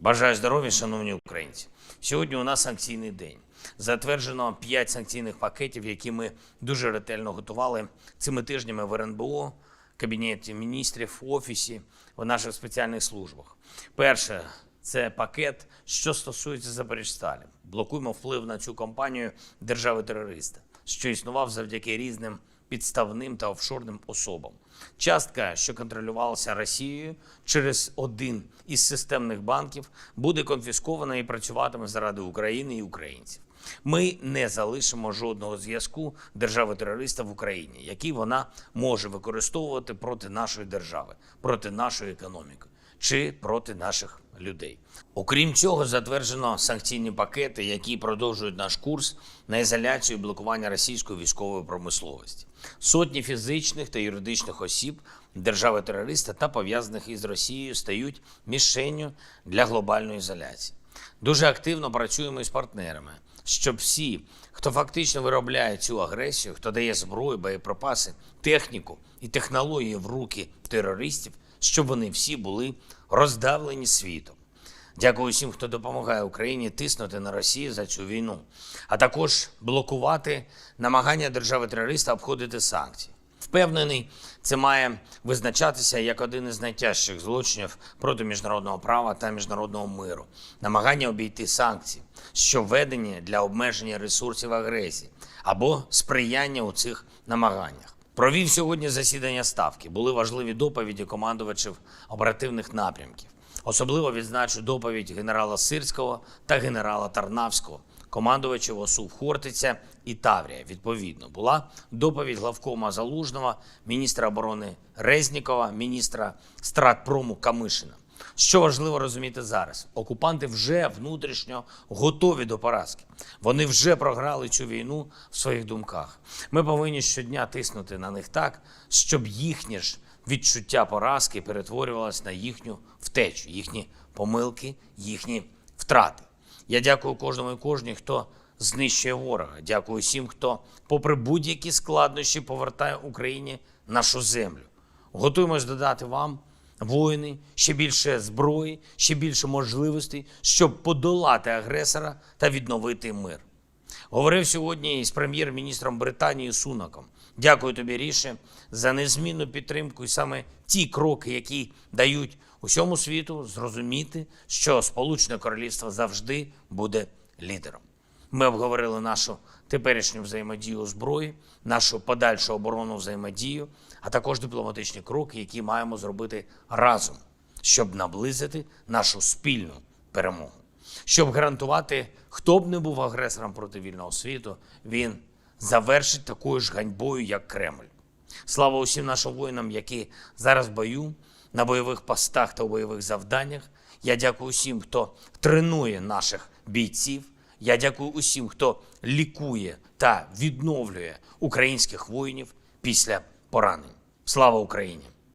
Бажаю здоров'я, шановні українці. Сьогодні у нас санкційний день. Затверджено 5 санкційних пакетів, які ми дуже ретельно готували цими тижнями в РНБО, Кабінеті міністрів, Офісі, в наших спеціальних службах. Перше – це пакет, що стосується Запоріжсталі. Блокуємо вплив на цю компанію держави-терориста, що існував завдяки різним підставним та офшорним особам. Частка, що контролювалася Росією через один із системних банків, буде конфіскована і працюватиме заради України і українців. Ми не залишимо жодного зв'язку держави-терориста в Україні, який вона може використовувати проти нашої держави, проти нашої економіки чи проти наших людей. Окрім цього, затверджено санкційні пакети, які продовжують наш курс на ізоляцію і блокування російської військової промисловості. Сотні фізичних та юридичних осіб держави-терориста та пов'язаних із Росією стають мішенню для глобальної ізоляції. Дуже активно працюємо із партнерами, щоб всі, хто фактично виробляє цю агресію, хто дає зброю, боєприпаси, техніку і технології в руки терористів, щоб вони всі були роздавлені світом. Дякую всім, хто допомагає Україні тиснути на Росію за цю війну, а також блокувати намагання держави-терориста обходити санкції. Впевнений, це має визначатися як один із найтяжчих злочинів проти міжнародного права та міжнародного миру. Намагання обійти санкції, що введені для обмеження ресурсів агресії або сприяння у цих намаганнях. Провів сьогодні засідання Ставки. Були важливі доповіді командувачів оперативних напрямків. Особливо відзначу доповідь генерала Сирського та генерала Тарнавського, командувачів ОСУ Хортиця і Таврія. Відповідно, була доповідь главкома Залужного, міністра оборони Резнікова, міністра Стратпрому Камишина. Що важливо розуміти зараз? Окупанти вже внутрішньо готові до поразки. Вони вже програли цю війну в своїх думках. Ми повинні щодня тиснути на них так, щоб їхнє ж відчуття поразки перетворювалося на їхню втечу, їхні помилки, їхні втрати. Я дякую кожному і кожній, хто знищує ворога. Дякую всім, хто, попри будь-які складнощі, повертає Україні нашу землю. Готуємось додати вам, воїни, ще більше зброї, ще більше можливостей, щоб подолати агресора та відновити мир. Говорив сьогодні із прем'єр-міністром Британії Сунаком. Дякую тобі, Ріше, за незмінну підтримку і саме ті кроки, які дають усьому світу зрозуміти, що Сполучене Королівство завжди буде лідером. Ми обговорили нашу теперішню взаємодію у зброї, нашу подальшу оборонну взаємодію, а також дипломатичні кроки, які маємо зробити разом, щоб наблизити нашу спільну перемогу. Щоб гарантувати, хто б не був агресором проти вільного світу, він завершить такою ж ганьбою, як Кремль. Слава усім нашим воїнам, які зараз в бою, на бойових постах та у бойових завданнях. Я дякую усім, хто тренує наших бійців. Я дякую усім, хто лікує та відновлює українських воїнів після поранень. Слава Україні!